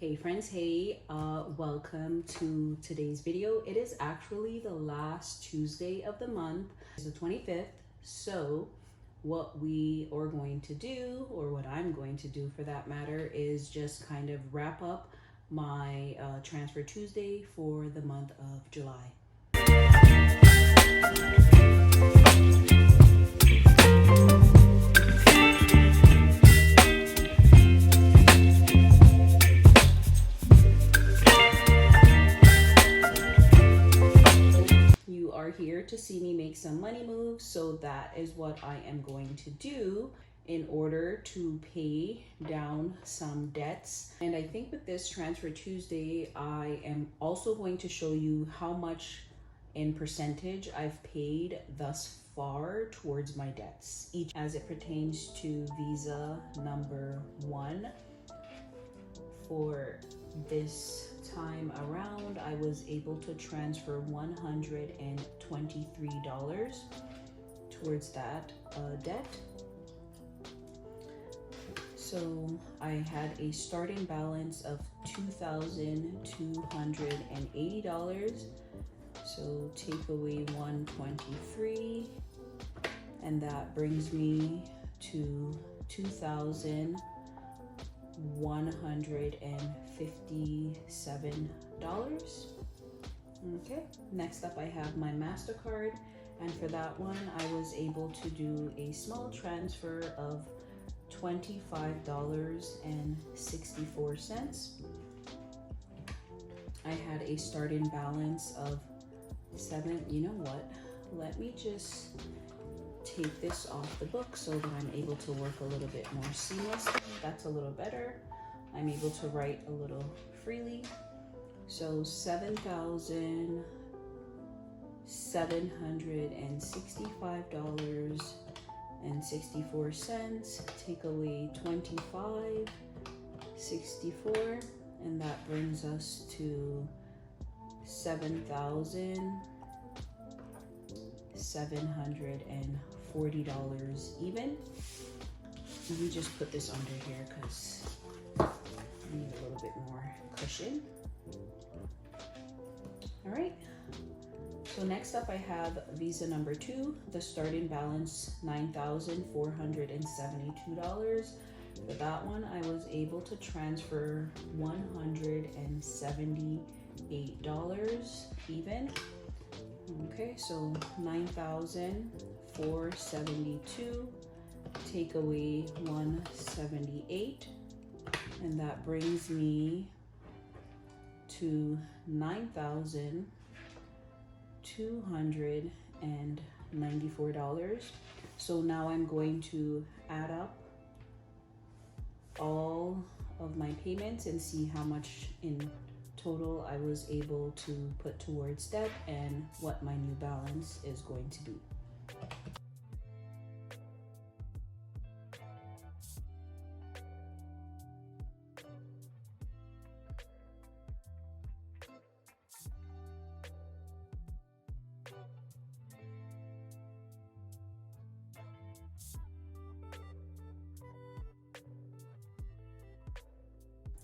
Hey friends, hey, welcome to today's video. It is actually the last Tuesday of the month. It's the 25th. So what we are going to do, or what I'm going to do for that matter, is just kind of wrap up my Transfer Tuesday for the month of July. Here to see me make some money moves, so that is what I am going to do in order to pay down some debts. And I think with this Transfer Tuesday, I am also going to show you how much in percentage I've paid thus far towards my debts, each as it pertains to Visa number 1. For this time around, I was able to transfer $123 towards that debt. So I had a starting balance of $2,280. So take away 123, and that brings me to $2,157. Okay, next up I have my MasterCard, and for that one I was able to do a small transfer of $25.64. I had a starting balance of you know what, let me just take this off the book so that I'm able to work a little bit more seamlessly. That's a little better. I'm able to write a little freely. So $7,765.64. Take away $25.64, and that brings us to $7,740 even. Let me just put this under here because I need a little bit more cushion. All right, so next up I have Visa number 2, the starting balance $9,472. For that one, I was able to transfer $178 even. Okay, so $9,472, take away 178, and that brings me to $9,294. So now I'm going to add up all of my payments and see how much in total I was able to put towards debt and what my new balance is going to be.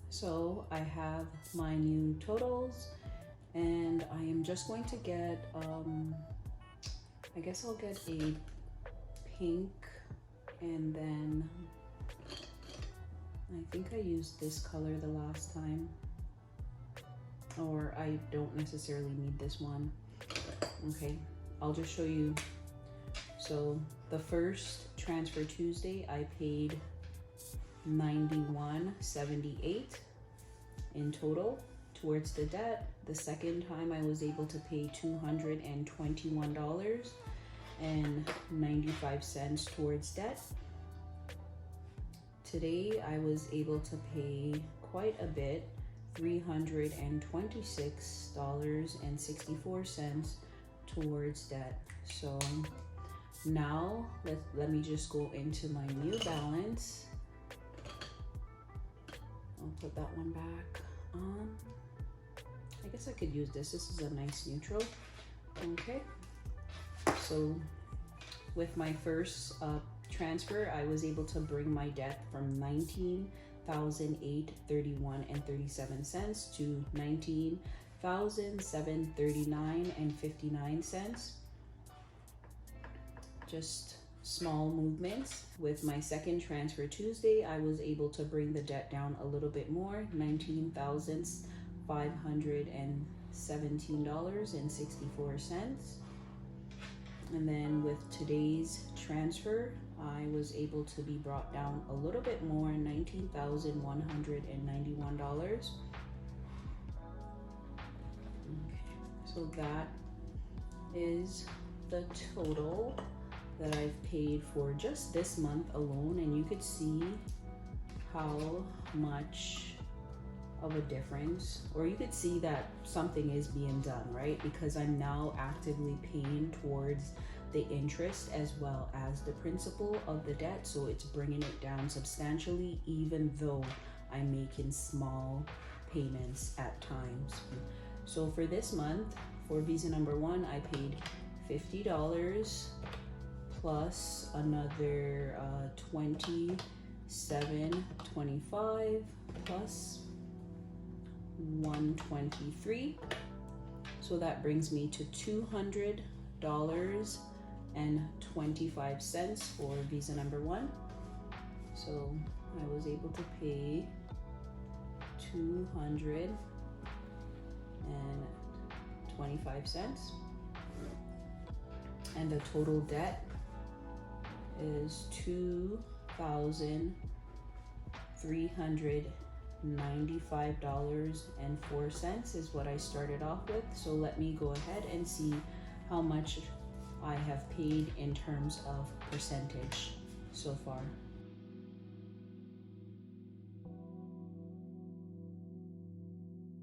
So I have my new totals, and I am just going to get, I guess I'll get a pink, and then I think I used this color the last time, or I don't necessarily need this one. Okay, I'll just show you. So the first Transfer Tuesday, I paid $91.78 in total towards the debt. The second time I was able to pay $221.95 towards debt. Today I was able to pay quite a bit, $326.64 towards debt. So now let me just go into my new balance. I'll put that one back on. I guess I could use this. This is a nice neutral. Okay. So with my first transfer, I was able to bring my debt from $19,831.37 to $19,739.59. Just small movements. With my second transfer Tuesday, I was able to bring the debt down a little bit more, $19,517.64. And then with today's transfer, I was able to be brought down a little bit more, $19,191. Okay, so that is the total that I've paid for just this month alone, and you could see how much of a difference, or you could see that something is being done, right? Because I'm now actively paying towards the interest as well as the principal of the debt, so it's bringing it down substantially, even though I'm making small payments at times. So for this month, for visa number 1, I paid $50 plus another $27.25 plus $123. So that brings me to $200.25 for visa number 1. So I was able to pay $200.25, and the total debt is $2,395.04 is what I started off with. So let me go ahead and see how much I have paid in terms of percentage so far.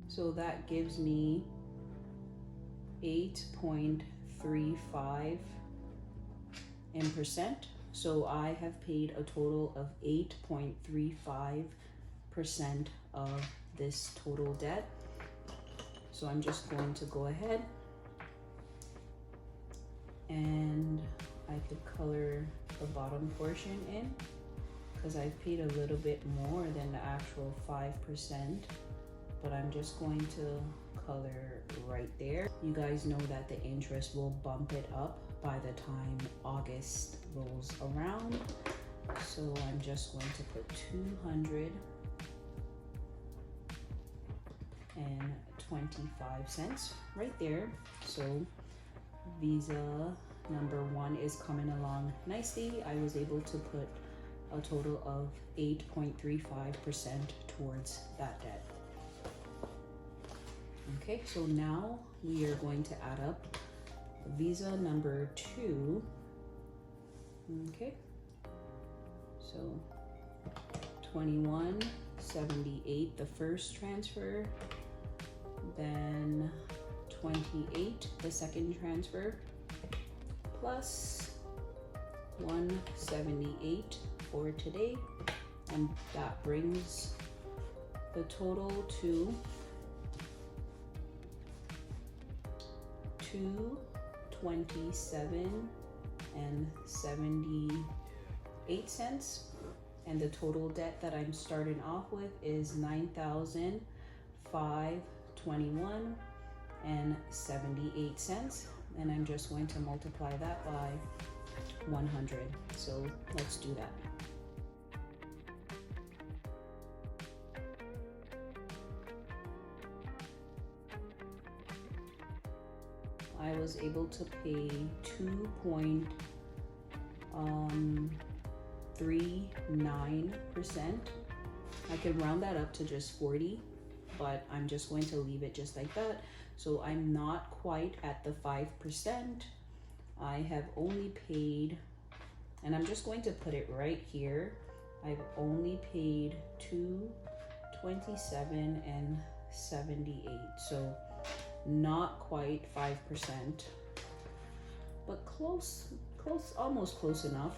So that gives me 8.35 in percent. So I have paid a total of 8.35% of this total debt. So I'm just going to go ahead and I could color the bottom portion in, because I've paid a little bit more than the actual 5%, but I'm just going to color right there. You guys know that the interest will bump it up by the time August rolls around. So I'm just going to put 225 cents right there. So visa number 1 is coming along nicely. I was able to put a total of 8.35% towards that debt. Okay, so now we are going to add up visa number 2. Okay, so 21.78 the first transfer, then 28 the second transfer, plus 178 for today, and that brings the total to $227.78, and the total debt that I'm starting off with is $9,521.78, and I'm just going to multiply that by 100. So let's do that. I was able to pay 2.39%. I could round that up to just 40, but I'm just going to leave it just like that. So I'm not quite at the 5%. I have only paid, and I'm just going to put it right here, I've only paid $227.78. So not quite 5%, but close, almost close enough.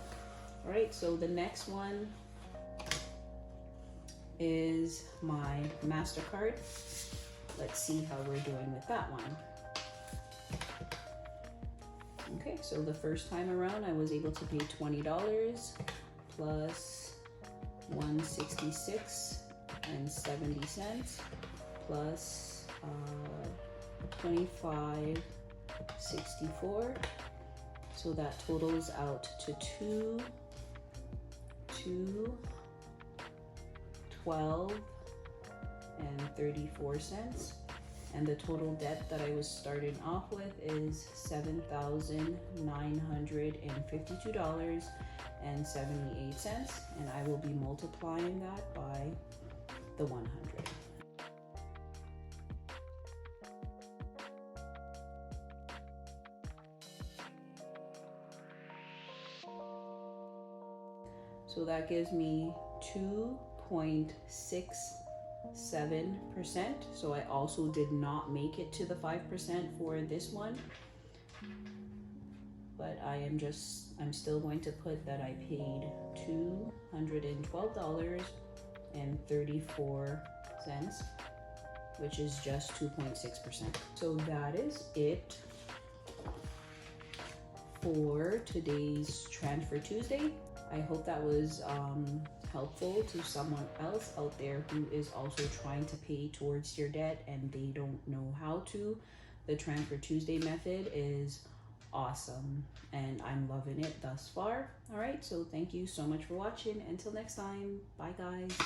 All right, so the next one is my MasterCard. Let's see how we're doing with that one. Okay, so the first time around I was able to pay $20 plus $166.70 plus 25.64. So that totals out to $212.34. And the total debt that I was starting off with is $7,952.78, and I will be multiplying that by the 100. So that gives me 2.67%. So I also did not make it to the 5% for this one, but I'm still going to put that I paid $212.34, which is just 2.6%. So that is it for today's Transfer Tuesday. I hope that was helpful to someone else out there who is also trying to pay towards your debt and they don't know how to. The Transfer Tuesday method is awesome and I'm loving it thus far. All right, so thank you so much for watching. Until next time, bye guys.